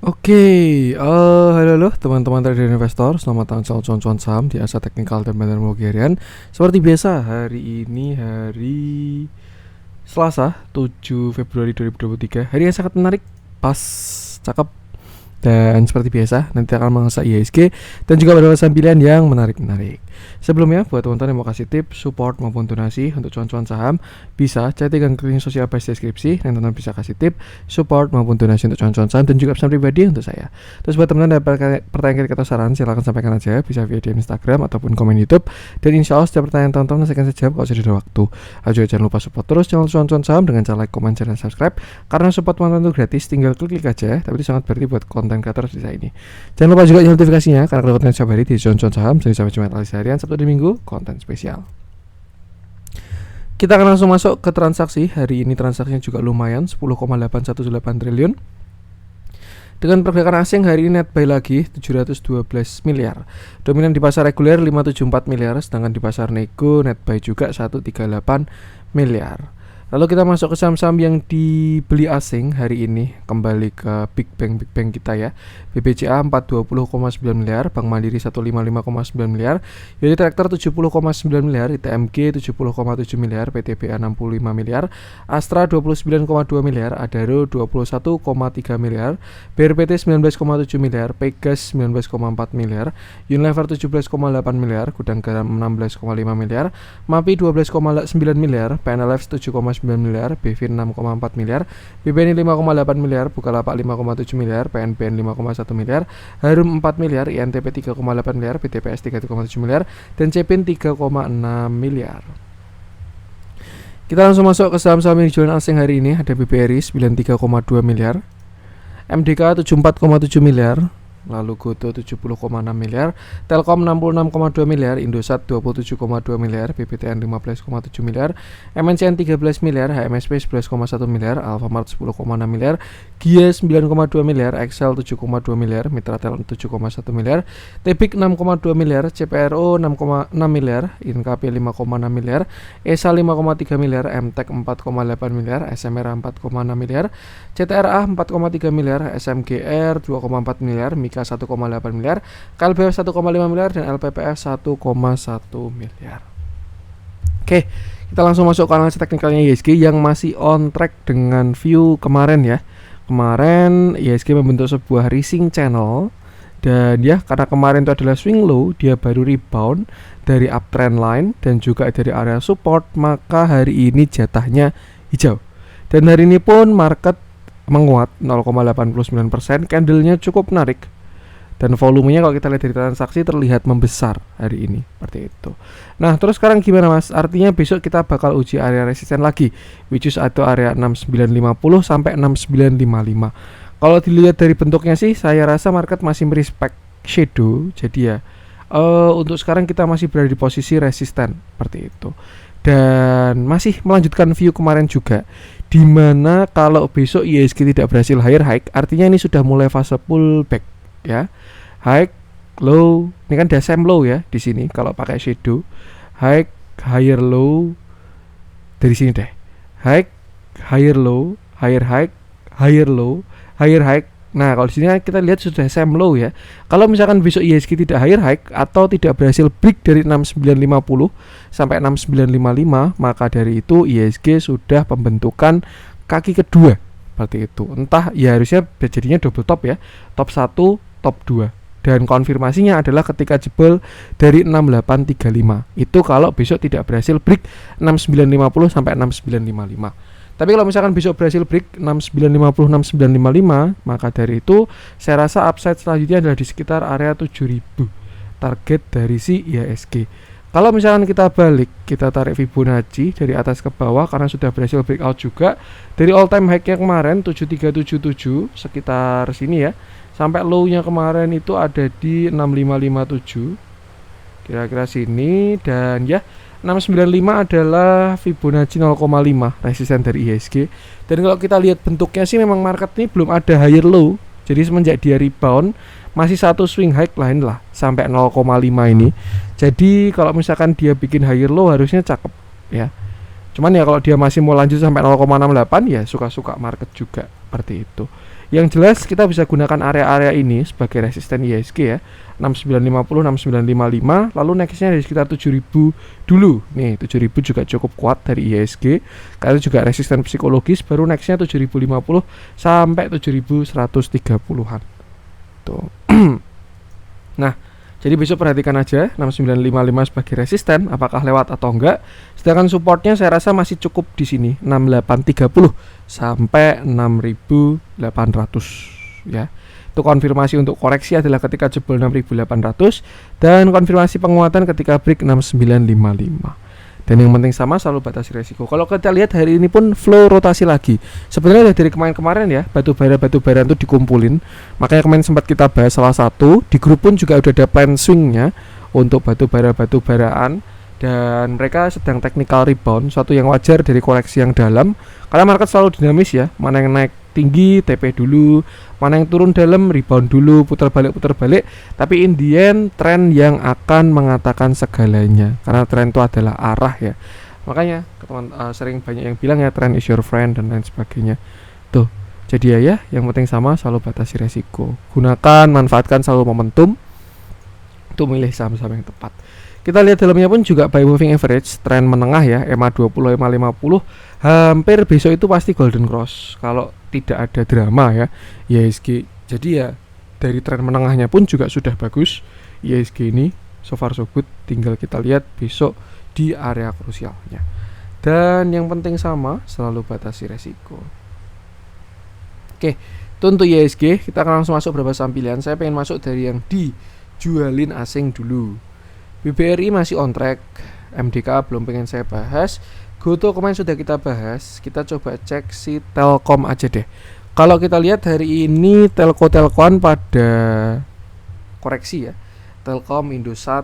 Oke, halo teman-teman trader investor, selamat datang cuan-cuan saham di Asa Teknikal dan Bandar Mogerian. Seperti biasa, hari ini hari Selasa 7 Februari 2023, hari yang sangat menarik, pas, cakep. Dan seperti biasa, nanti akan mengasah IHSG dan juga beberapa saham pilihan yang menarik-menarik. Sebelumnya, buat teman-teman yang mau kasih tips, support maupun donasi untuk cuan-cuan saham, bisa catikan ke link sosial base deskripsi, dan teman-teman bisa kasih tip, support maupun donasi untuk cuan-cuan saham dan juga pesan pribadi untuk saya. Terus buat teman-teman ada pertanyaan kritik atau saran, silahkan sampaikan aja, bisa via DM Instagram ataupun komen YouTube. Dan insya Allah setiap pertanyaan teman-teman saya akan sejawab kalau sudah ada waktu. Juga jangan lupa support terus channel cuan-cuan saham dengan cara like, komen, share, dan subscribe. Karena support teman-teman itu gratis, tinggal klik aja, tapi itu sangat berarti buat konten kreator di saya ini. Jangan lupa juga nyalakan notifikasinya karena kalau konten setiap hari di cuan-cuan saham, jadi sampai Jumat kali seharian, Sabtu dan Minggu konten spesial. Kita akan langsung masuk ke transaksi. Hari ini transaksinya juga lumayan, 10,818 triliun. Dengan pergerakan asing hari ini net buy lagi 712 miliar. Dominan di pasar reguler 574 miliar, sedangkan di pasar nego net buy juga 138 miliar. Lalu kita masuk ke saham-saham yang dibeli asing hari ini. Kembali ke Big Bank kita ya. BBCA 420,9 miliar, Bank Mandiri 155,9 miliar, Yodi Tractor 70,9 miliar, ITMG 70,7 miliar, PTBA 65 miliar, Astra 29,2 miliar, Adaro 21,3 miliar, BRPT 19,7 miliar, Pegas 19,4 miliar, Unilever 17,8 miliar, Gudang Garam 16,5 miliar, MAPI 12,9 miliar, PNLF 7,9 miliar, BV 6,4 miliar, BBNI 5,8 miliar, Bukalapak 5,7 miliar, PNBN 5,1 miliar, Harum 4 miliar, INTP 3,8 miliar, BTPS 3,7 miliar, dan CPIN 3,6 miliar. Kita langsung masuk ke saham-saham yang dijual asing hari ini. Ada BBRI 93,2 miliar, MDK 74,7 miliar, lalu Goto 70,6 miliar, Telkom 66,2 miliar, Indosat 27,2 miliar, BBTN 15,7 miliar, MNCN 13 miliar, HMSP 11,1 miliar, Alfamart 10,6 miliar, Gia 9,2 miliar, Excel 7,2 miliar, Mitratel 7,1 miliar, Tepik 6,2 miliar, CPRO 6,6 miliar, INKP 5,6 miliar, ESA 5,3 miliar, MTEK 4,8 miliar, SMR 4,6 miliar, CTRA 4,3 miliar, SMGR 2,4 miliar, Mika 1,8 miliar, KLBF 1,5 miliar, dan LPPF 1,1 miliar. Oke, kita langsung masuk ke analisa teknikalnya IHSG yang masih on track dengan view kemarin ya. Kemarin IHSG membentuk sebuah rising channel, dan ya karena kemarin itu adalah swing low, dia baru rebound dari uptrend line dan juga dari area support, maka hari ini jatahnya hijau. Dan hari ini pun market menguat 0,89%, candlenya cukup menarik. Dan volumenya kalau kita lihat dari transaksi terlihat membesar hari ini, seperti itu. Nah, terus sekarang gimana Mas? Artinya besok kita bakal uji area resisten lagi, which is atau area 6950 sampai 6955. Kalau dilihat dari bentuknya sih, saya rasa market masih merespect shadow. Jadi ya, untuk sekarang kita masih berada di posisi resisten, seperti itu. Dan masih melanjutkan view kemarin juga, dimana kalau besok IHSG tidak berhasil higher high, artinya ini sudah mulai fase pullback ya. High, low, ini kan DSM low ya di sini kalau pakai shadow. High, higher low dari sini deh. High, higher low, higher high, higher low, higher high. Nah, kalau di sini kita lihat sudah DSM low ya. Kalau misalkan besok IHSG tidak higher high atau tidak berhasil break dari 6950 sampai 6955, maka dari itu IHSG sudah pembentukan kaki kedua seperti itu. Entah ya, harusnya jadinya double top ya. Top 1, top 2. Dan konfirmasinya adalah ketika jebol dari 6835. Itu kalau besok tidak berhasil break 6950 sampai 6955. Tapi kalau misalkan besok berhasil break 6950 6955, maka dari itu saya rasa upside selanjutnya adalah di sekitar area 7000 target dari si IHSG. Kalau misalkan kita balik, kita tarik Fibonacci dari atas ke bawah karena sudah berhasil breakout juga dari all time high-nya kemarin 7377 sekitar sini ya, sampai low-nya kemarin itu ada di 6557 kira-kira sini. Dan ya 695 adalah Fibonacci 0,5 resisten dari IHSG. Dan kalau kita lihat bentuknya sih memang market ini belum ada higher low. Jadi semenjak dia rebound masih satu swing high lain lah sampai 0,5 ini. Jadi kalau misalkan dia bikin higher low harusnya cakep ya. Cuman ya kalau dia masih mau lanjut sampai 0,68 ya suka-suka market juga seperti itu. Yang jelas kita bisa gunakan area-area ini sebagai resisten IHSG ya, 6950, 6955, lalu nextnya di sekitar 7000 dulu. Nih 7000 juga cukup kuat dari IHSG karena juga resisten psikologis, baru nextnya 7050 sampai 7130-an tuh. Nah, jadi besok perhatikan aja 6955 sebagai resisten apakah lewat atau enggak. Sedangkan supportnya saya rasa masih cukup di sini 6830 sampai 6800 ya. Itu konfirmasi untuk koreksi adalah ketika jebol 6800 dan konfirmasi penguatan ketika break 6955. Dan yang penting sama, selalu batasi resiko. Kalau kita lihat hari ini pun flow rotasi lagi. Sebenarnya dari kemarin-kemarin ya, batu bara itu dikumpulin. Makanya kemarin sempat kita bahas salah satu. Di grup pun juga udah ada plan swingnya untuk batu baraan. Dan mereka sedang technical rebound, suatu yang wajar dari koreksi yang dalam. Karena market selalu dinamis ya. Mana yang naik tinggi TP dulu, mana yang turun dalam rebound dulu, putar balik. Tapi in the end tren yang akan mengatakan segalanya, karena tren itu adalah arah ya. Makanya teman sering banyak yang bilang ya tren is your friend dan lain sebagainya tuh. Jadi ya yang penting sama, selalu batasi resiko, gunakan, manfaatkan selalu momentum untuk memilih saham-saham yang tepat. Kita lihat dalamnya pun juga buy moving average, tren menengah ya, MA20, MA50 hampir besok itu pasti golden cross kalau tidak ada drama ya IHSG. Jadi ya dari tren menengahnya pun juga sudah bagus IHSG ini, so far so good. Tinggal kita lihat besok di area krusialnya. Dan yang penting sama, selalu batasi resiko. Oke, itu untuk IHSG. Kita akan langsung masuk beberapa saham pilihan. Saya pengen masuk dari yang dijualin asing dulu. BBRI masih on track, MDK belum pengen saya bahas. Goto kemarin sudah kita bahas. Kita coba cek si Telkom aja deh. Kalau kita lihat hari ini telkoan pada koreksi ya, Telkom, Indosat,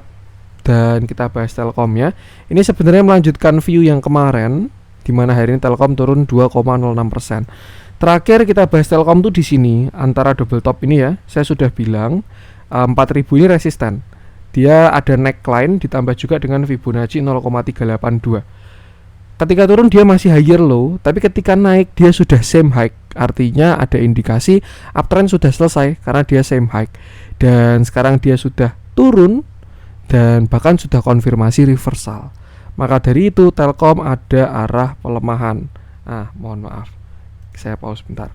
dan kita bahas Telkom ya. Ini sebenarnya melanjutkan view yang kemarin, di mana hari ini Telkom turun 2,06%. Terakhir kita bahas Telkom tuh di sini antara double top ini ya. Saya sudah bilang 4000 ini resisten. Dia ada neckline ditambah juga dengan Fibonacci 0,382. Ketika turun dia masih higher low, tapi ketika naik dia sudah same high. Artinya ada indikasi uptrend sudah selesai karena dia same high. Dan sekarang dia sudah turun dan bahkan sudah konfirmasi reversal. Maka dari itu Telkom ada arah pelemahan. Mohon maaf, saya pause bentar.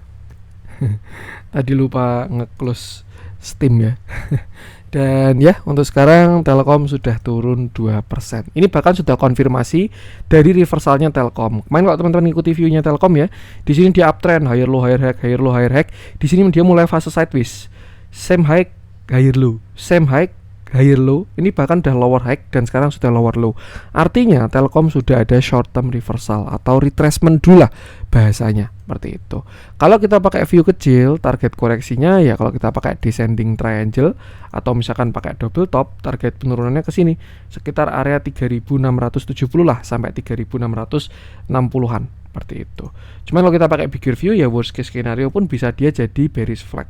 Tadi lupa nge-close Steam ya. Dan ya untuk sekarang Telkom sudah turun 2%. Ini bahkan sudah konfirmasi dari reversalnya Telkom. Kemarin kalau teman-teman ikuti view-nya Telkom ya, di sini dia uptrend, higher low higher high, higher low higher high. Di sini dia mulai fase sideways. Same high, higher low, same high, higher low. Ini bahkan udah lower high dan sekarang sudah lower low. Artinya Telkom sudah ada short term reversal atau retracement dulu lah bahasanya, seperti itu. Kalau kita pakai view kecil, target koreksinya ya kalau kita pakai descending triangle atau misalkan pakai double top, target penurunannya ke sini sekitar area 3670 lah sampai 3660-an seperti itu. Cuman kalau kita pakai bigger view ya worst case scenario pun bisa dia jadi bearish flag.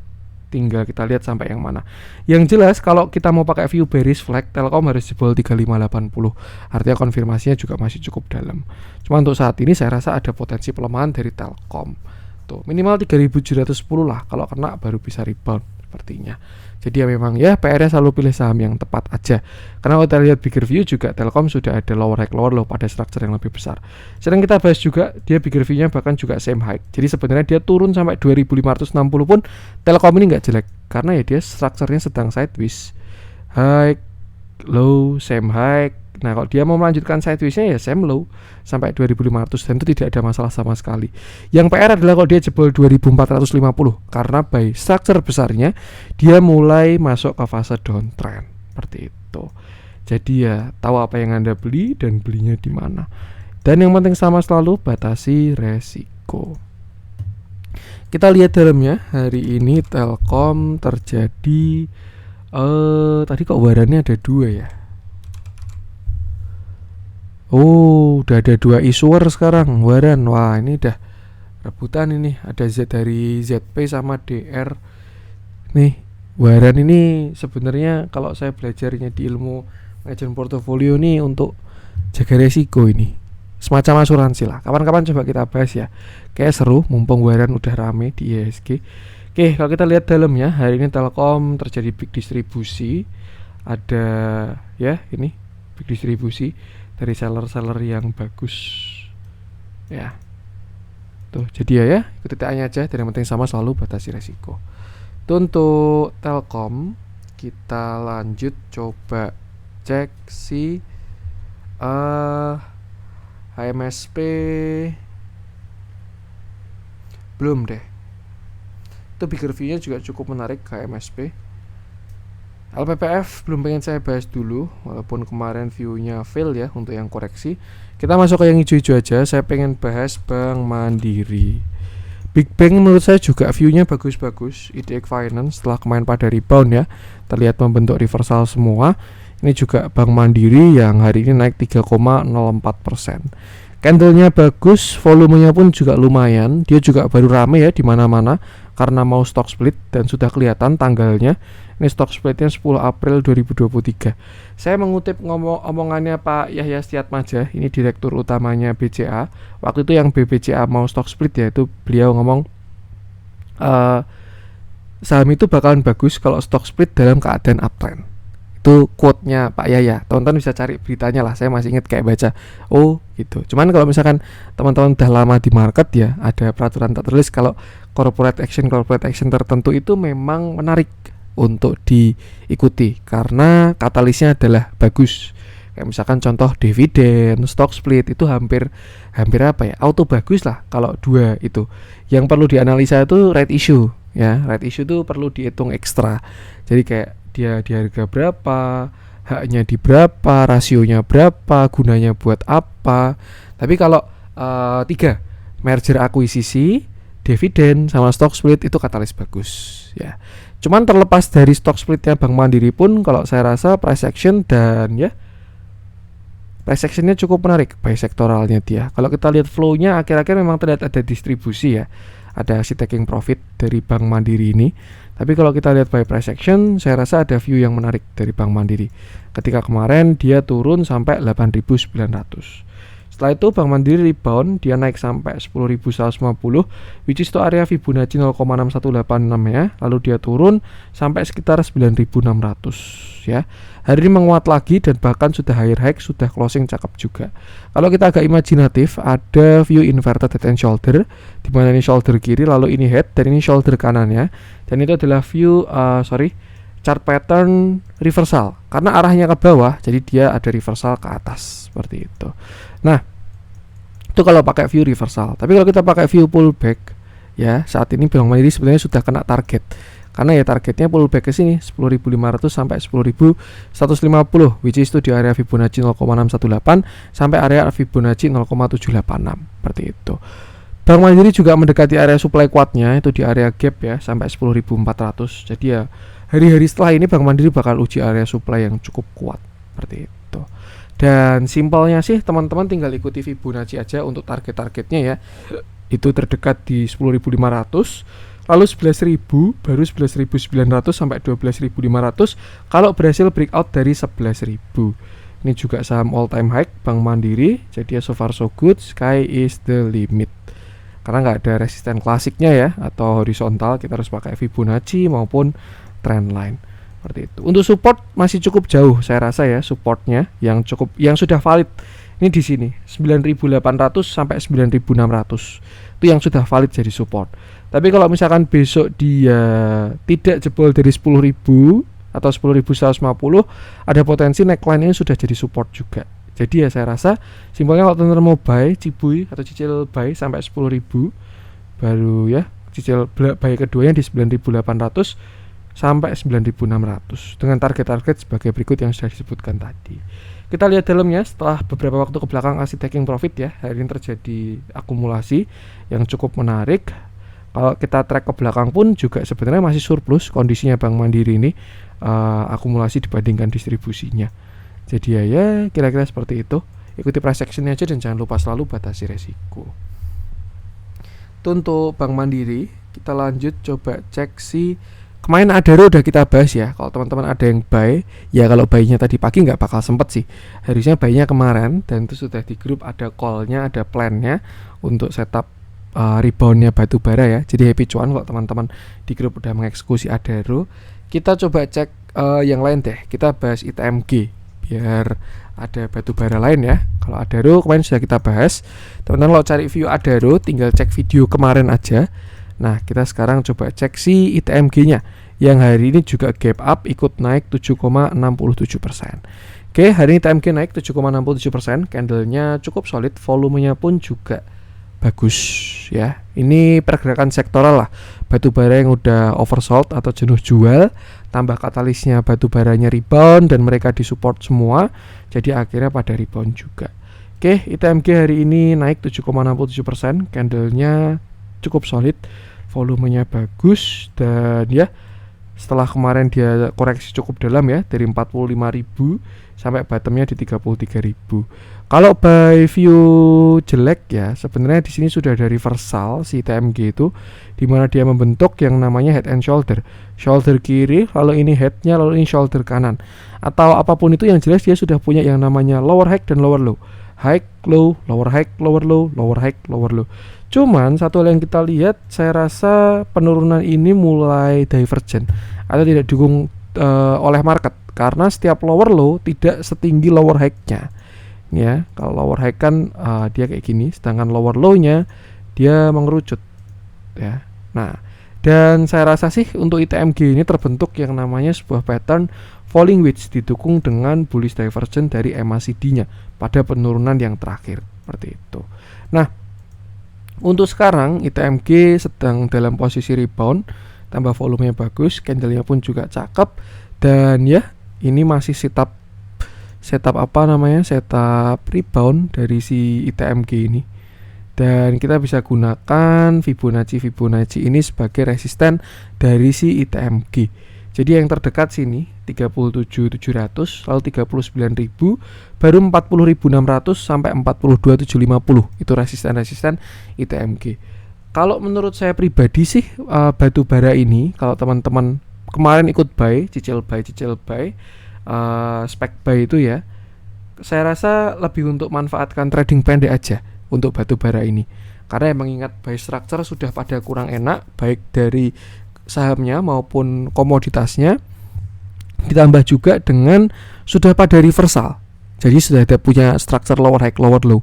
Tinggal kita lihat sampai yang mana. Yang jelas kalau kita mau pakai view bearish flag, Telkom harus jebol 3580. Artinya konfirmasinya juga masih cukup dalam. Cuma untuk saat ini saya rasa ada potensi pelemahan dari Telkom. Tuh, minimal 3710 lah. Kalau kena baru bisa rebound sepertinya. Jadi ya memang ya PR-nya selalu pilih saham yang tepat aja. Karena kalau kita lihat bigger view juga Telkom sudah ada lower high lower low pada structure yang lebih besar. Sedang kita bahas juga dia bigger view-nya bahkan juga same high. Jadi sebenarnya dia turun sampai 2560 pun Telkom ini nggak jelek karena ya dia structure-nya sedang sideways. High, low, same high. Nah kalau dia mau melanjutkan sideways-nya ya same low sampai 2500 dan itu tidak ada masalah sama sekali. Yang PR adalah kalau dia jebol 2450 karena by structure besarnya dia mulai masuk ke fase downtrend seperti itu. Jadi ya tahu apa yang Anda beli dan belinya di mana. Dan yang penting sama selalu batasi resiko. Kita lihat dalamnya hari ini Telkom terjadi tadi kok warannya ada 2 ya. Udah ada 2 issuer sekarang waran. Wah ini udah rebutan ini. Ada Z dari ZP sama DR. Nih waran ini sebenarnya kalau saya belajarnya di ilmu manajemen portofolio nih untuk jaga resiko ini. Semacam asuransi lah. Kapan-kapan coba kita bahas ya. Kayak seru mumpung waran udah rame di IHSG. Oke, kalau kita lihat dalamnya, hari ini Telkom terjadi big distribusi. Ada ya, ini big distribusi dari seller-seller yang bagus. Ya. Tuh, jadi ya, ikuti TA-nya aja, dan yang penting sama selalu batasi resiko. Itu untuk Telkom. Kita lanjut coba cek si HMSP. Belum deh. Itu big review-nya juga cukup menarik HMSP. LPPF belum pengen saya bahas dulu, walaupun kemarin view-nya fail ya untuk yang koreksi. Kita masuk ke yang hijau-hijau aja. Saya pengen bahas Bank Mandiri. Big Bank menurut saya juga view-nya bagus-bagus. IDX Finance setelah kemarin pada rebound ya, terlihat membentuk reversal semua. Ini juga Bank Mandiri yang hari ini naik 3,04%. Candle-nya bagus, volumenya pun juga lumayan. Dia juga baru rame ya di mana-mana karena mau stock split dan sudah kelihatan tanggalnya. Ini stock splitnya 10 April 2023. Saya mengutip omongannya Pak Yahya Setiatmaja, ini direktur utamanya BCA. Waktu itu yang BBCA mau stock split ya, itu beliau ngomong saham itu bakalan bagus kalau stock split dalam keadaan uptrend. Itu quote-nya Pak Yahya. Teman-teman bisa cari beritanya lah, saya masih ingat kayak baca. Oh gitu. Cuman kalau misalkan teman-teman udah lama di market ya, ada peraturan tak tertulis kalau corporate action tertentu itu memang menarik untuk diikuti karena katalisnya adalah bagus. Kayak misalkan contoh dividen, stock split itu hampir apa ya, auto bagus lah kalau dua itu. Yang perlu dianalisa itu right issue ya. Right issue itu perlu dihitung ekstra. Jadi kayak dia di harga berapa, haknya di berapa, rasionya berapa, gunanya buat apa. Tapi kalau tiga, merger akuisisi, dividen sama stock split itu katalis bagus ya. Cuman terlepas dari stock splitnya Bank Mandiri pun, kalau saya rasa price action dan ya price actionnya cukup menarik, buy sektoralnya dia. Kalau kita lihat flow-nya akhir-akhir memang terlihat ada distribusi ya, ada si taking profit dari Bank Mandiri ini. Tapi kalau kita lihat by price action, saya rasa ada view yang menarik dari Bank Mandiri. Ketika kemarin dia turun sampai 8.900. Setelah itu Bank Mandiri rebound, dia naik sampai 10.150, which is itu area Fibonacci 0,6186 ya. Lalu dia turun sampai sekitar 9.600 ya. Hari ini menguat lagi dan bahkan sudah higher high, sudah closing cakep juga. Kalau kita agak imajinatif, ada view inverted head and shoulder, di mana ini shoulder kiri, lalu ini head dan ini shoulder kanan ya. Dan itu adalah view chart pattern reversal karena arahnya ke bawah, jadi dia ada reversal ke atas seperti itu. Nah, itu kalau pakai view reversal. Tapi kalau kita pakai view pullback ya, saat ini Bank Mandiri sebenarnya sudah kena target. Karena ya targetnya pullback ke sini 10.500 sampai 10.150, which is itu di area Fibonacci 0,618 sampai area Fibonacci 0,786 seperti itu. Bank Mandiri juga mendekati area supply kuatnya, itu di area gap ya sampai 10.400. Jadi ya hari-hari setelah ini Bank Mandiri bakal uji area supply yang cukup kuat seperti itu. Dan simpelnya sih teman-teman tinggal ikuti Fibonacci aja untuk target-targetnya ya. Itu terdekat di 10.500, lalu 11.000, baru 11.900 sampai 12.500 kalau berhasil breakout dari 11.000. Ini juga saham all time high Bank Mandiri. Jadi ya so far so good, sky is the limit. Karena nggak ada resisten klasiknya ya, atau horizontal, kita harus pakai Fibonacci maupun trendline seperti itu. Untuk support masih cukup jauh saya rasa ya, supportnya yang sudah valid ini di sini 9.800 sampai 9.600 itu yang sudah valid jadi support. Tapi kalau misalkan besok dia tidak jebol dari 10.000 atau 10.150, ada potensi neckline ini sudah jadi support juga. Jadi ya saya rasa simpelnya kalau teman-teman mau buy, cibui atau cicil buy sampai 10.000, baru ya cicil buy keduanya di 9.800 sampai 9.600 dengan target-target sebagai berikut yang sudah disebutkan tadi. Kita lihat dalamnya setelah beberapa waktu ke belakang asli taking profit ya, hari ini terjadi akumulasi yang cukup menarik. Kalau kita track ke belakang pun juga sebenarnya masih surplus kondisinya Bank Mandiri ini, akumulasi dibandingkan distribusinya. Jadi ya kira-kira seperti itu. Ikuti price action aja dan jangan lupa selalu batasi resiko. Itu untuk Bank Mandiri. Kita lanjut coba cek si kemarin Adaro udah kita bahas ya. Kalau teman-teman ada yang buy, ya kalau buy-nya tadi pagi nggak bakal sempet sih. Harusnya buy-nya kemarin dan itu sudah di grup, ada call-nya, ada plan-nya untuk setup reboundnya batu bara ya. Jadi happy cuan kalau teman-teman di grup udah mengeksekusi Adaro. Kita coba cek yang lain deh. Kita bahas ITMG biar ada batu bara lain ya. Kalau Adaro kemarin sudah kita bahas. Teman-teman kalau cari view Adaro tinggal cek video kemarin aja. Nah, kita sekarang coba cek si ITMG-nya yang hari ini juga gap up ikut naik 7,67%. Oke, hari ini ITMG naik 7,67%, candlenya cukup solid, volumenya pun juga bagus ya. Ini pergerakan sektoral lah. Batu bara yang udah oversold atau jenuh jual, tambah katalisnya batu baranya rebound dan mereka disupport semua, jadi akhirnya pada rebound juga. Oke, ITMG hari ini naik 7,67%, candlenya cukup solid, volumenya bagus, dan ya setelah kemarin dia koreksi cukup dalam ya, dari 45.000 sampai bottomnya di 33.000. Kalau by view jelek ya, sebenarnya di sini sudah ada reversal si ITMG itu, di mana dia membentuk yang namanya head and shoulder. Shoulder kiri, lalu ini headnya, lalu ini shoulder kanan. Atau apapun itu, yang jelas dia sudah punya yang namanya lower high dan lower low. High, low, lower high, lower low, lower high, lower low. Cuman satu hal yang kita lihat, saya rasa penurunan ini mulai divergent atau tidak didukung oleh market, karena setiap lower low tidak setinggi lower high-nya. Ya, kalau lower high kan dia kayak gini, sedangkan lower low-nya dia mengerucut. Ya. Nah, dan saya rasa sih untuk ITMG ini terbentuk yang namanya sebuah pattern falling wedge didukung dengan bullish divergence dari MACD-nya pada penurunan yang terakhir, seperti itu. Nah, untuk sekarang ITMG sedang dalam posisi rebound, tambah volumenya bagus, candlenya pun juga cakep, dan ya ini masih setup rebound dari si ITMG ini. Dan kita bisa gunakan Fibonacci ini sebagai resisten dari si ITMG. Jadi yang terdekat sini 37.700, lalu 39.000, baru 40.600 sampai 42.750. Itu resisten ITMG. Kalau menurut saya pribadi sih batu bara ini, kalau teman-teman kemarin ikut buy, cicil buy, spec buy itu ya, saya rasa lebih untuk manfaatkan trading pendek aja untuk batu bara ini. Karena mengingat buy structure sudah pada kurang enak, baik dari sahamnya maupun komoditasnya, ditambah juga dengan sudah pada reversal, jadi sudah ada punya structure lower high, lower low.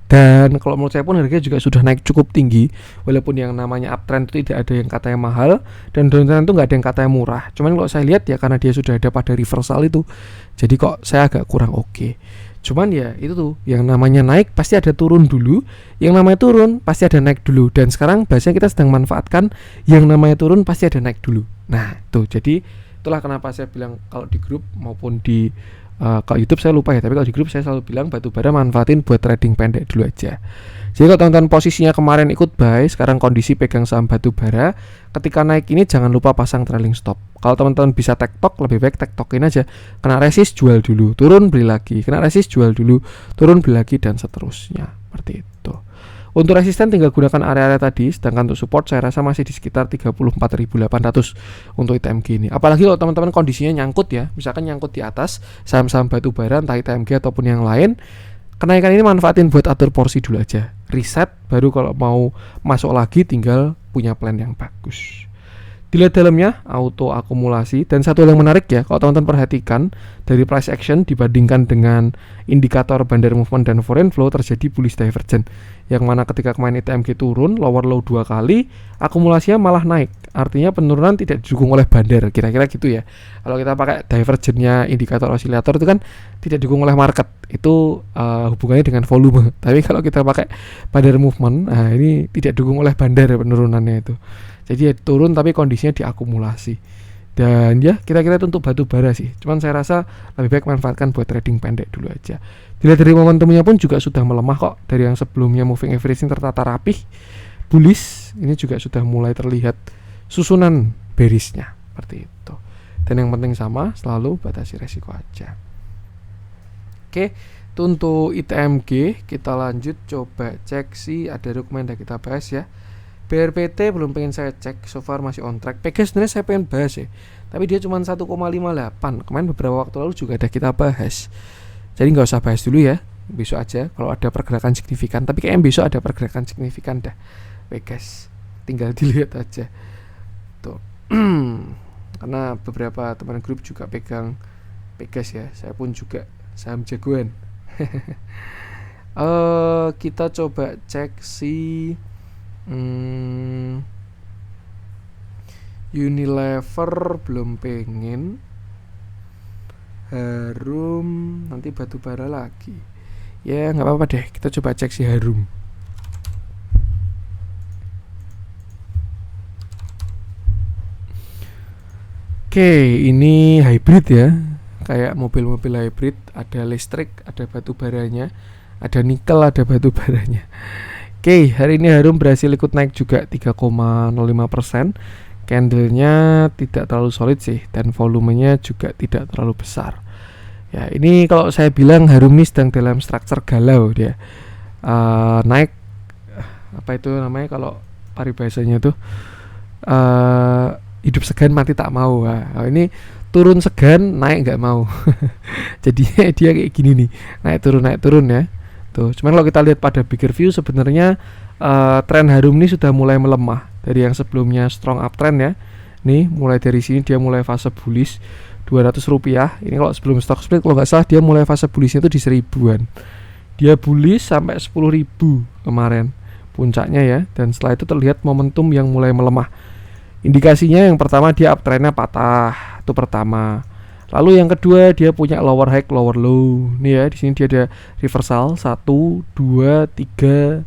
Dan kalau menurut saya pun harganya juga sudah naik cukup tinggi, walaupun yang namanya uptrend itu tidak ada yang katanya mahal dan downtrend itu nggak ada yang katanya murah. Cuman kalau saya lihat ya, karena dia sudah ada pada reversal itu, jadi kok saya agak kurang oke. Cuman ya itu tuh, yang namanya naik pasti ada turun dulu, yang namanya turun pasti ada naik dulu. Dan sekarang bahasanya kita sedang manfaatkan yang namanya turun pasti ada naik dulu. Nah tuh, jadi itulah kenapa saya bilang kalau di grup maupun di kalau YouTube saya lupa ya, tapi kalau di grup saya selalu bilang batu bara manfaatin buat trading pendek dulu aja. Jadi kalau teman-teman posisinya kemarin ikut buy, sekarang kondisi pegang saham batu bara, ketika naik ini jangan lupa pasang trailing stop. Kalau teman-teman bisa tektok, lebih baik tektokin aja. Kena resist jual dulu, turun beli lagi, kena resist jual dulu, turun beli lagi, dan seterusnya. Seperti itu. Untuk resisten tinggal gunakan area-area tadi, sedangkan untuk support saya rasa masih di sekitar 34.800 untuk ITMG ini. Apalagi kalau teman-teman kondisinya nyangkut ya, misalkan nyangkut di atas saham-saham batu bara, entah ITMG ataupun yang lain, kenaikan ini manfaatin buat atur porsi dulu aja. Reset, baru kalau mau masuk lagi tinggal punya plan yang bagus. Dilihat dalamnya auto akumulasi, dan satu hal yang menarik ya, kalau teman-teman perhatikan dari price action dibandingkan dengan indikator bandar movement dan foreign flow terjadi bullish divergence, yang mana ketika kemarin ITMG turun lower low 2 kali, akumulasinya malah naik, artinya penurunan tidak didukung oleh bandar, kira-kira gitu ya. Kalau kita pakai divergence-nya indikator osilator itu kan tidak didukung oleh market, itu hubungannya dengan volume. Tapi kalau kita pakai bandar movement, nah ini tidak didukung oleh bandar penurunannya itu. Jadi ya, turun tapi kondisinya diakumulasi. Dan ya kira-kira itu untuk batu bara sih. Cuman saya rasa lebih baik manfaatkan buat trading pendek dulu aja. Dilihat dari momentumnya pun juga sudah melemah kok. Dari yang sebelumnya moving average tertata rapih, bullish, ini juga sudah mulai terlihat susunan bearishnya seperti itu. Dan yang penting sama, selalu batasi resiko aja. Oke, itu untuk ITMG. Kita lanjut coba cek sih, ada dokumen yang kita bahas ya. BRPT belum pengen saya cek, so far masih on track. PG sebenarnya saya pengen bahas ya, tapi dia cuma 1,58. Kemarin beberapa waktu lalu juga ada kita bahas. Jadi nggak usah bahas dulu ya, besok aja kalau ada pergerakan signifikan. Tapi kayaknya besok ada pergerakan signifikan dah. Vegas, tinggal dilihat aja tuh. Karena beberapa teman grup juga pegang Vegas ya, saya pun juga saham jagoan. Kita coba cek si Unilever belum pengen, Harum nanti batu bara lagi. Ya nggak apa-apa deh, kita coba cek si Harum. Oke, ini hybrid ya, kayak mobil-mobil hybrid, ada listrik, ada batu baranya, ada nikel, ada batu baranya. Oke, hari ini Harum berhasil ikut naik juga 3,05%. Candlenya tidak terlalu solid sih, dan volumenya juga tidak terlalu besar. Ya, ini kalau saya bilang Harum ini sedang dalam struktur galau dia. Naik, apa itu namanya kalau paribasanya tuh, hidup segan mati tak mau. Nah, ini turun segan naik nggak mau. Jadi dia kayak gini nih, naik turun ya. Tuh, cuman kalau kita lihat pada bigger view sebenarnya tren Harum ini sudah mulai melemah dari yang sebelumnya strong uptrend ya. Nih, mulai dari sini dia mulai fase bullish 200 rupiah. Ini kalau sebelum stock split kalau nggak salah dia mulai fase bullishnya itu di 1000-an. Dia bullish sampai 10.000 kemarin puncaknya ya, dan setelah itu terlihat momentum yang mulai melemah. Indikasinya yang pertama dia uptrendnya patah, itu pertama. Lalu yang kedua dia punya lower high, lower low. Nih ya, di sini dia ada reversal 1, 2, 3,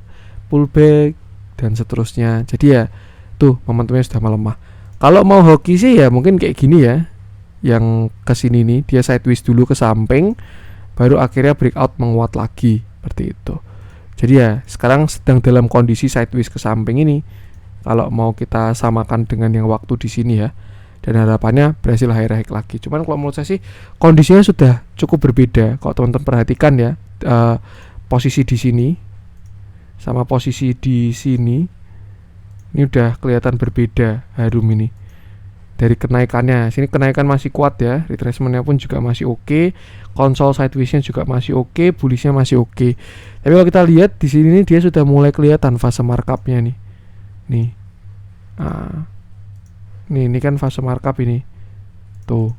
pullback dan seterusnya. Jadi ya, tuh momentumnya sudah melemah. Kalau mau hoki sih ya mungkin kayak gini ya. Yang kesini nih dia sideways dulu ke samping, baru akhirnya breakout menguat lagi seperti itu. Jadi ya sekarang sedang dalam kondisi sideways ke samping ini. Kalau mau kita samakan dengan yang waktu di sini ya, dan harapannya berhasil high lagi. Cuman kalau menurut saya sih kondisinya sudah cukup berbeda. Kalau teman-teman perhatikan ya, posisi di sini sama posisi di sini, ini udah kelihatan berbeda Harum ini. Dari kenaikannya, sini kenaikan masih kuat ya, retracementnya pun juga masih oke, konsol sidewaysnya juga masih oke, bullishnya masih oke. Tapi kalau kita lihat di sini dia sudah mulai kelihatan fase markupnya nih. Nih, ini kan fase markup ini. Tuh.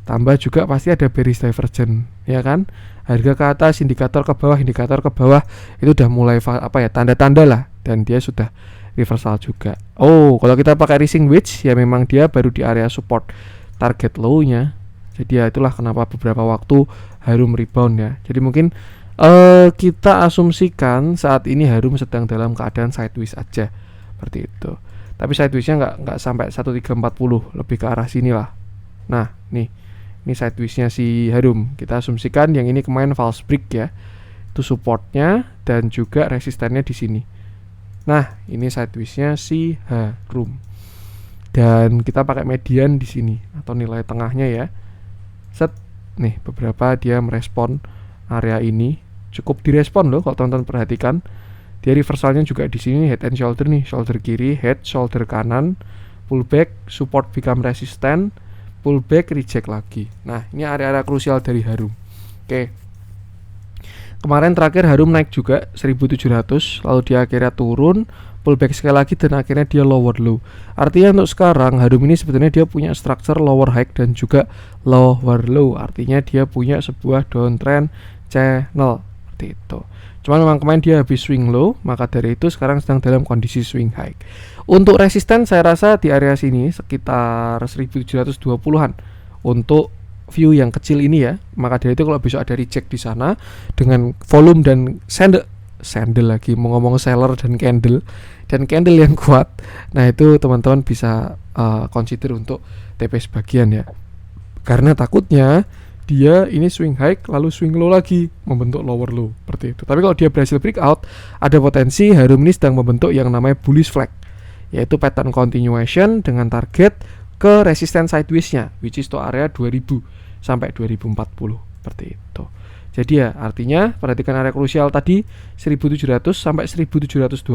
Tambah juga pasti ada bearish divergence, ya kan? Harga ke atas, indikator ke bawah, itu udah mulai tanda-tanda lah, dan dia sudah reversal juga. Oh, kalau kita pakai rising wedge ya memang dia baru di area support target low-nya. Jadi ya itulah kenapa beberapa waktu Harum rebound ya. Jadi mungkin kita asumsikan saat ini Harum sedang dalam keadaan sideways aja. Seperti itu. Tapi sideways-nya nggak sampai 1340, lebih ke arah sini lah. Nah, ini sideways-nya si Harum. Kita asumsikan yang ini kemarin false break ya. Itu supportnya dan juga resistannya di sini. Nah, ini sideways-nya si Harum. Dan kita pakai median di sini atau nilai tengahnya ya. Set. Nih, beberapa dia merespon area ini. Cukup direspon loh kalau teman-teman perhatikan. Dia reversalnya juga di sini, head and shoulder nih, shoulder kiri, head, shoulder kanan, pullback, support become resistant, pullback, reject lagi. Nah, ini area-area krusial dari Harum. Oke. Kemarin terakhir Harum naik juga 1700, lalu dia akhirnya turun, pullback sekali lagi dan akhirnya dia lower low. Artinya untuk sekarang Harum ini sebetulnya dia punya structure lower high dan juga lower low. Artinya dia punya sebuah downtrend channel seperti itu. Cuman memang kemarin dia habis swing low, maka dari itu sekarang sedang dalam kondisi swing high. Untuk resisten saya rasa di area sini sekitar 1720-an untuk view yang kecil ini ya. Maka dari itu kalau besok ada reject di sana dengan volume dan sandal lagi mau ngomong seller dan candle yang kuat. Nah, itu teman-teman bisa consider untuk TP sebagian ya. Karena takutnya dia ini swing high lalu swing low lagi membentuk lower low seperti itu. Tapi kalau dia berhasil breakout, ada potensi Harum ini sedang membentuk yang namanya bullish flag, yaitu pattern continuation dengan target ke resistance sideways-nya, which is to area 2000 sampai 2040 seperti itu. Jadi ya artinya perhatikan area krusial tadi 1700 sampai 1720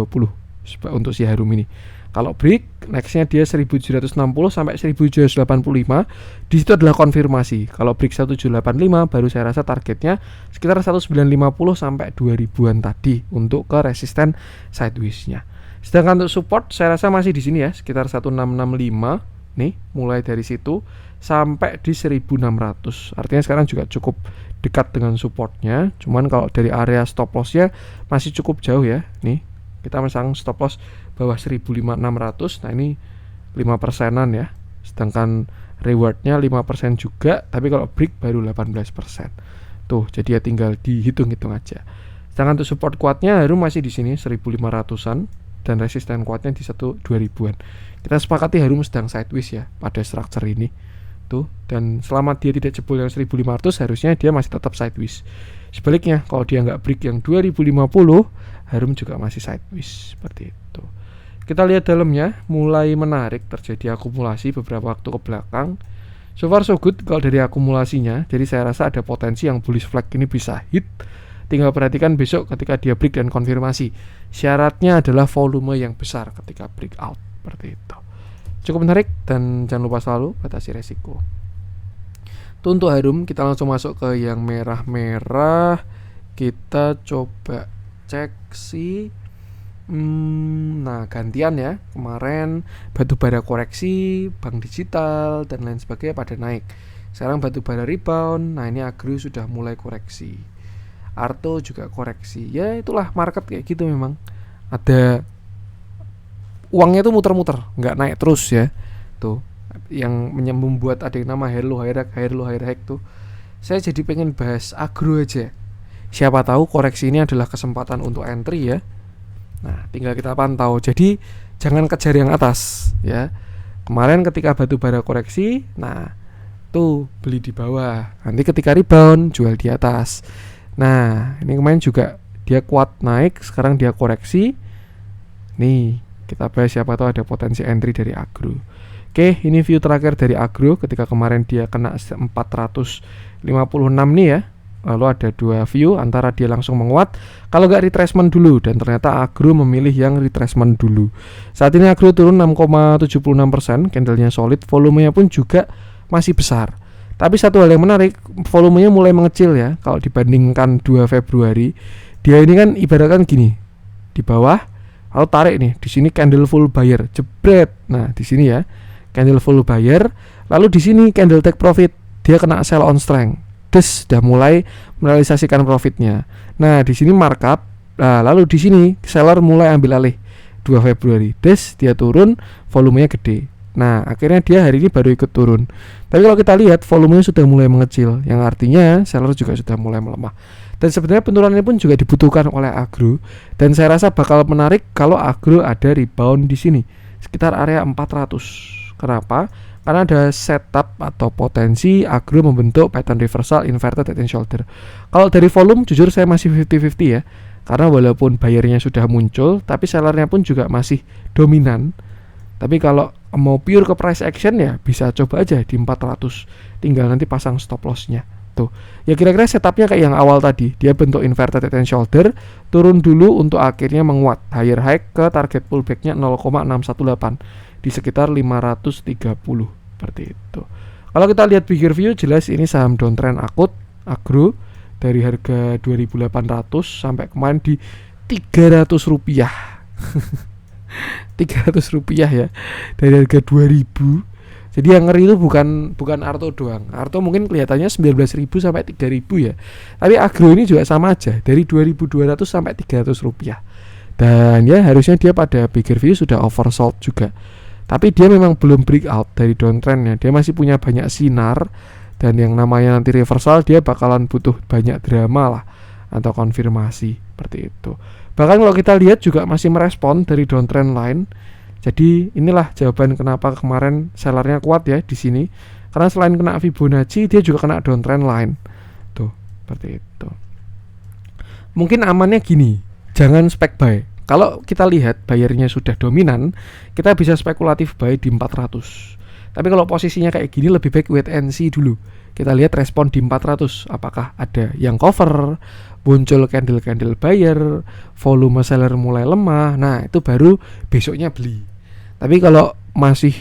untuk si Harum ini. Kalau break, nextnya dia 1760 sampai 1785. Di situ adalah konfirmasi. Kalau break 1785, baru saya rasa targetnya sekitar 1950 sampai 2000-an tadi untuk ke resisten sideways-nya. Sedangkan untuk support saya rasa masih di sini ya, sekitar 1665 nih, mulai dari situ sampai di 1600. Artinya sekarang juga cukup dekat dengan supportnya. Cuman kalau dari area stop lossnya masih cukup jauh ya. Nih, kita masang stop loss bawah 15600. Nah, ini 5%-an ya. Sedangkan rewardnya 5% juga, tapi kalau break baru 18%. Tuh, jadi ya tinggal dihitung-hitung aja. Sedangkan untuk support kuatnya Harum masih di sini 1500-an dan resisten kuatnya di 2000-an. Kita sepakati Harum sedang sideways ya pada structure ini. Tuh, dan selama dia tidak jebol yang 1500 harusnya dia masih tetap sideways. Sebaliknya, kalau dia nggak break yang 2050, Harum juga masih sideways seperti itu. Kita lihat dalamnya mulai menarik, terjadi akumulasi beberapa waktu ke belakang. So far so good kalau dari akumulasinya. Jadi saya rasa ada potensi yang bullish flag ini bisa hit. Tinggal perhatikan besok ketika dia break dan konfirmasi. Syaratnya adalah volume yang besar ketika breakout seperti itu. Cukup menarik dan jangan lupa selalu batasi resiko. Itu untuk Harum. Kita langsung masuk ke yang merah-merah. Kita coba cek si nah gantian ya. Kemarin batubara koreksi, bank digital dan lain sebagainya pada naik. Sekarang batubara rebound. Nah, ini Agro sudah mulai koreksi. Arto juga koreksi. Ya itulah market kayak gitu memang. Ada uangnya tuh muter-muter, nggak naik terus ya. Tuh, yang membuat ada yang nama high low high high tuh. Saya jadi pengen bahas Agro aja. Siapa tahu koreksi ini adalah kesempatan untuk entry ya. Nah, tinggal kita pantau. Jadi jangan kejar yang atas ya. Kemarin ketika batubara koreksi, nah tuh beli di bawah. Nanti ketika rebound jual di atas. Nah, ini kemarin juga dia kuat naik, sekarang dia koreksi. Nih, kita bahas siapa tahu ada potensi entry dari Agro. Oke, ini view terakhir dari Agro ketika kemarin dia kena 456 nih ya. Lalu ada dua view, antara dia langsung menguat kalau nggak retracement dulu, dan ternyata Agro memilih yang retracement dulu. Saat ini Agro turun 6,76%, candlenya solid, volumenya pun juga masih besar. Tapi satu hal yang menarik, volumenya mulai mengecil ya. Kalau dibandingkan 2 Februari, dia ini kan ibaratkan gini, di bawah, lalu tarik nih, di sini candle full buyer, jebret. Nah, di sini ya, candle full buyer, lalu di sini candle take profit, dia kena sell on strength. Des sudah mulai merealisasikan profitnya. Nah, di sini markup. Nah, lalu di sini seller mulai ambil alih 2 Februari. Des dia turun, volumenya gede. Nah, akhirnya dia hari ini baru ikut turun. Tapi kalau kita lihat volumenya sudah mulai mengecil, yang artinya seller juga sudah mulai melemah. Dan sebenarnya penurunan ini pun juga dibutuhkan oleh Agro. Dan saya rasa bakal menarik kalau Agro ada rebound di sini, sekitar area 400. Kenapa? Karena ada setup atau potensi Agro membentuk pattern reversal inverted head and shoulder. Kalau dari volume jujur saya masih 50-50 ya. Karena walaupun bayarnya sudah muncul, tapi sellernya pun juga masih dominan. Tapi kalau mau pure ke price action ya bisa coba aja di 400. Tinggal nanti pasang stop lossnya. Tuh. Ya kira-kira setupnya kayak yang awal tadi. Dia bentuk inverted head and shoulder, turun dulu untuk akhirnya menguat. Higher high ke target pullbacknya 0,618 di sekitar 530 seperti itu. Kalau kita lihat bigger view, jelas ini saham downtrend akut Agro dari harga 2.800 sampai kemarin di 300 rupiah. 300 rupiah ya, dari harga 2000. Jadi yang ngeri itu bukan Arto doang. Arto mungkin kelihatannya 19.000 sampai 3.000 ya. Tapi Agro ini juga sama aja, dari 2.200 sampai 300 rupiah. Dan ya harusnya dia pada bigger view sudah oversold juga. Tapi dia memang belum breakout dari downtrendnya. Dia masih punya banyak sinar. Dan yang namanya nanti reversal, dia bakalan butuh banyak drama lah, atau konfirmasi seperti itu. Bahkan kalau kita lihat juga masih merespon dari downtrend line. Jadi inilah jawaban kenapa kemarin sellernya kuat ya di sini. Karena selain kena Fibonacci, dia juga kena downtrend line. Tuh, seperti itu. Mungkin amannya gini, jangan spek buy. Kalau kita lihat bayarnya sudah dominan, kita bisa spekulatif buy di 400. Tapi kalau posisinya kayak gini lebih baik wait and see dulu. Kita lihat respon di 400. Apakah ada yang cover, muncul candle-candle buyer, volume seller mulai lemah. Nah, itu baru besoknya beli. Tapi kalau masih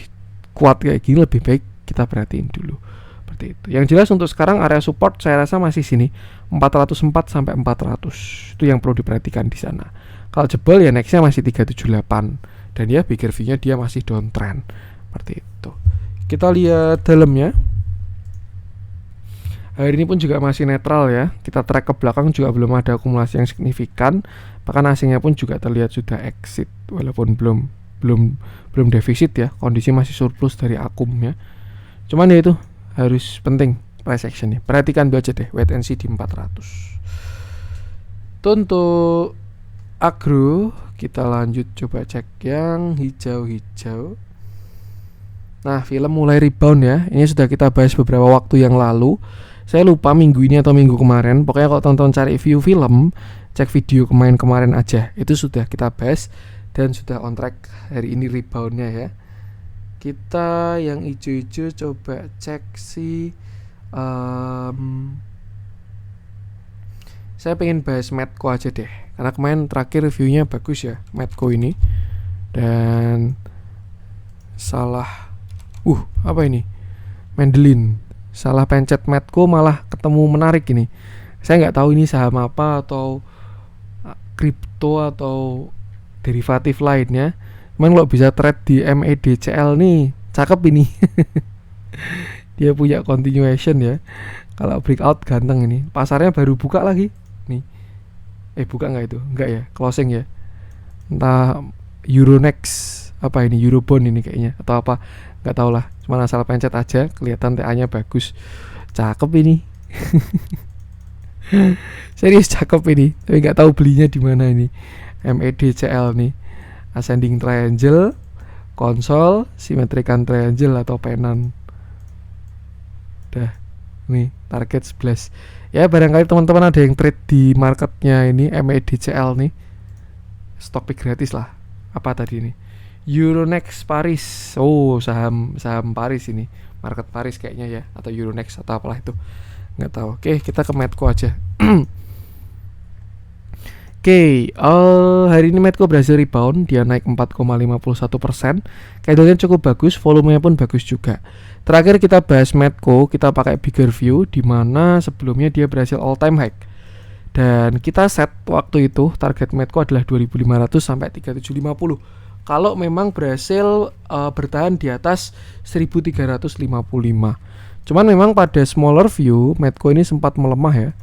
kuat kayak gini lebih baik kita perhatiin dulu. Seperti itu. Yang jelas untuk sekarang area support saya rasa masih sini 404 sampai 400. Itu yang perlu diperhatikan di sana. Kalau jebol ya nextnya masih 378, dan ya bigger view-nya dia masih downtrend seperti itu. Kita lihat dalamnya. Hari ini pun juga masih netral ya. Kita track ke belakang juga belum ada akumulasi yang signifikan. Bahkan asingnya pun juga terlihat sudah exit, walaupun belum defisit ya. Kondisi masih surplus dari akumnya. Cuman ya itu harus penting price action nih. Perhatikan dulu aja deh, wait and see di 400. Untuk agro kita lanjut coba cek yang hijau-hijau. Nah, film mulai rebound ya. Ini sudah kita bahas beberapa waktu yang lalu. Saya lupa minggu ini atau minggu kemarin. Pokoknya kalau tonton cari view film, cek video kemarin aja. Itu sudah kita bahas dan sudah on track hari ini reboundnya ya. Kita yang hijau-hijau coba cek si saya pengen bahas Medco aja deh, karena kemarin terakhir reviewnya bagus ya Medco ini. Dan salah apa ini, Mendelin, salah pencet Medco malah ketemu menarik ini. Saya nggak tahu ini saham apa atau kripto atau derivatif lainnya. Cuman kalau bisa trade di MEDCL nih cakep ini. Dia punya continuation ya. Kalau breakout ganteng ini. Pasarnya baru buka lagi nih. Buka nggak itu? Nggak ya, closing ya. Entah Euronext apa ini, Eurobond ini kayaknya atau apa, nggak tahu lah. Cuma asal pencet aja kelihatan TA-nya bagus. Cakep ini. Serius cakep ini. Tapi nggak tahu belinya di mana ini. MEDCL nih. Ascending triangle, konsol, symmetrical triangle atau penan. Dah. Nih, target 11. Ya, barangkali teman-teman ada yang trade di marketnya ini MEDCL nih. Stok pick gratis lah. Apa tadi ini? Euronext Paris. Oh, saham Paris ini. Market Paris kayaknya ya, atau Euronext atau apalah itu. Nggak tahu. Oke, kita ke Medco aja. Oke, hari ini Medco berhasil rebound, dia naik 4,51%. Candlenya cukup bagus, volumenya pun bagus juga. Terakhir kita bahas Medco, kita pakai bigger view, di mana sebelumnya dia berhasil all time high. Dan kita set waktu itu target Medco adalah 2.500 sampai 3.750. Kalau memang berhasil bertahan di atas 1.355. Cuman memang pada smaller view Medco ini sempat melemah ya.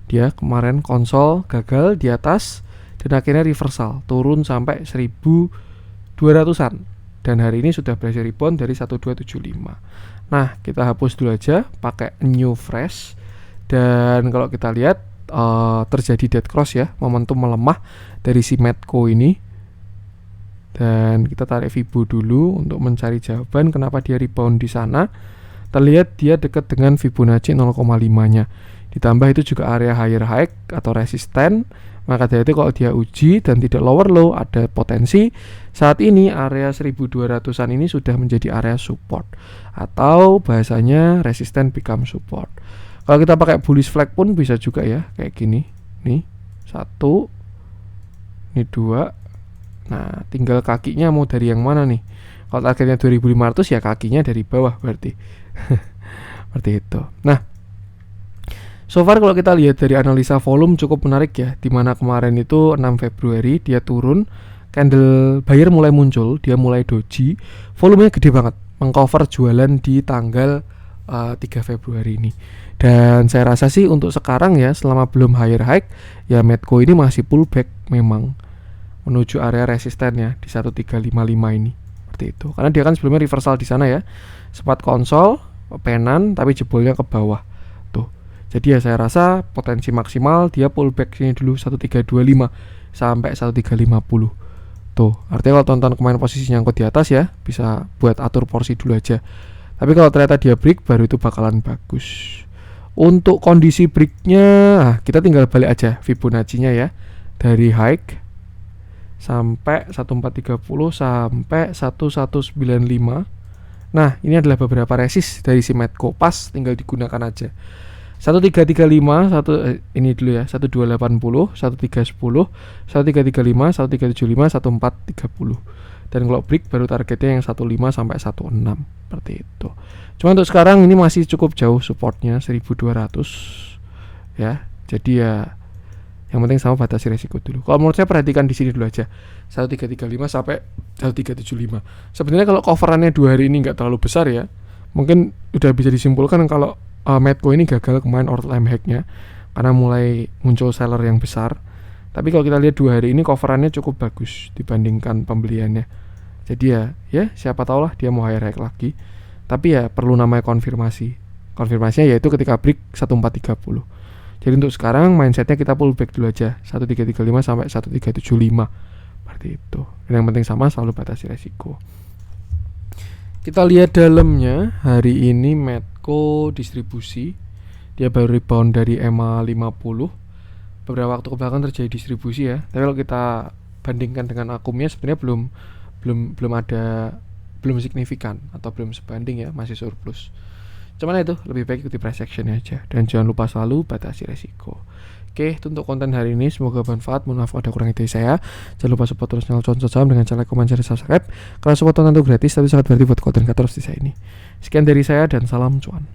Dia kemarin konsol gagal di atas dan akhirnya reversal turun sampai 1.200-an, dan hari ini sudah berhasil rebound dari 1.275. Nah, kita hapus dulu aja pakai new fresh. Dan kalau kita lihat terjadi dead cross ya, momentum melemah dari si Medco ini. Dan kita tarik Fibo dulu untuk mencari jawaban kenapa dia rebound di sana. Terlihat dia dekat dengan Fibonacci 0,5-nya. Ditambah itu juga area higher high atau resisten. Maka dari itu kalau dia uji dan tidak lower low, ada potensi saat ini area 1200-an ini sudah menjadi area support, atau bahasanya resisten become support. Kalau kita pakai bullish flag pun bisa juga ya, kayak gini. Nih, 1, ini 2. Nah, tinggal kakinya mau dari yang mana nih. Kalau targetnya 2500 ya kakinya dari bawah berarti. Seperti itu. Nah, so far kalau kita lihat dari analisa volume cukup menarik ya, dimana kemarin itu 6 Februari dia turun, candle buyer mulai muncul, dia mulai doji, volumenya gede banget, mengcover jualan di tanggal 3 Februari ini. Dan saya rasa sih untuk sekarang ya, selama belum higher high, ya Medco ini masih pullback memang menuju area resisten ya di 1355 ini. Seperti itu. Karena dia kan sebelumnya reversal di sana ya. Sempat konsol, penan tapi jebolnya ke bawah. Jadi ya saya rasa potensi maksimal dia pullback sini dulu 1325 sampai 1350. Tuh, artinya kalau tonton kemarin posisi nyangkut di atas ya, bisa buat atur porsi dulu aja. Tapi kalau ternyata dia break baru itu bakalan bagus. Untuk kondisi breaknya, kita tinggal balik aja Fibonacci-nya ya. Dari high sampai 1430 sampai 1195. Nah, ini adalah beberapa resist dari si Medco, pas tinggal digunakan aja. 1335, ini dulu ya, 1280, 1310, 1335, 1375, 1430. Dan kalau break baru targetnya yang 15 sampai 16 seperti itu. Cuma untuk sekarang ini masih cukup jauh supportnya 1200 ya. Jadi ya Yang penting sama batasi resiko dulu. Kalau menurut saya perhatikan di sini dulu aja 1335 sampai 1375. Sebenarnya kalau coverannya 2 hari ini nggak terlalu besar ya, mungkin udah bisa disimpulkan kalau Medco ini gagal kemarin all-time hack-nya karena mulai muncul seller yang besar. Tapi kalau kita lihat 2 hari ini coverannya cukup bagus dibandingkan pembeliannya. Jadi ya siapa tahu lah dia mau higher high lagi. Tapi ya perlu namanya konfirmasi. Konfirmasinya yaitu ketika break 1430. Jadi untuk sekarang mindsetnya kita pull back dulu aja 1335 sampai 1375. Seperti itu. Dan yang penting sama selalu batasi resiko. Kita lihat dalamnya hari ini Medco distribusi. Dia baru rebound dari EMA 50. Beberapa waktu kebelakang terjadi distribusi ya. Tapi kalau kita bandingkan dengan akumnya sebenarnya belum signifikan atau belum sebanding ya, masih surplus. Cuman itu lebih baik ikuti price action aja dan jangan lupa selalu batasi resiko. Oke, itu untuk konten hari ini, semoga bermanfaat. Mohon maaf ada kurang dari saya. Jangan lupa support terus channel Cuan Saham dengan cara komen, share, subscribe. Karena support tentu gratis tapi sangat berarti buat konten kreator seperti saya ini. Sekian dari saya dan salam cuan.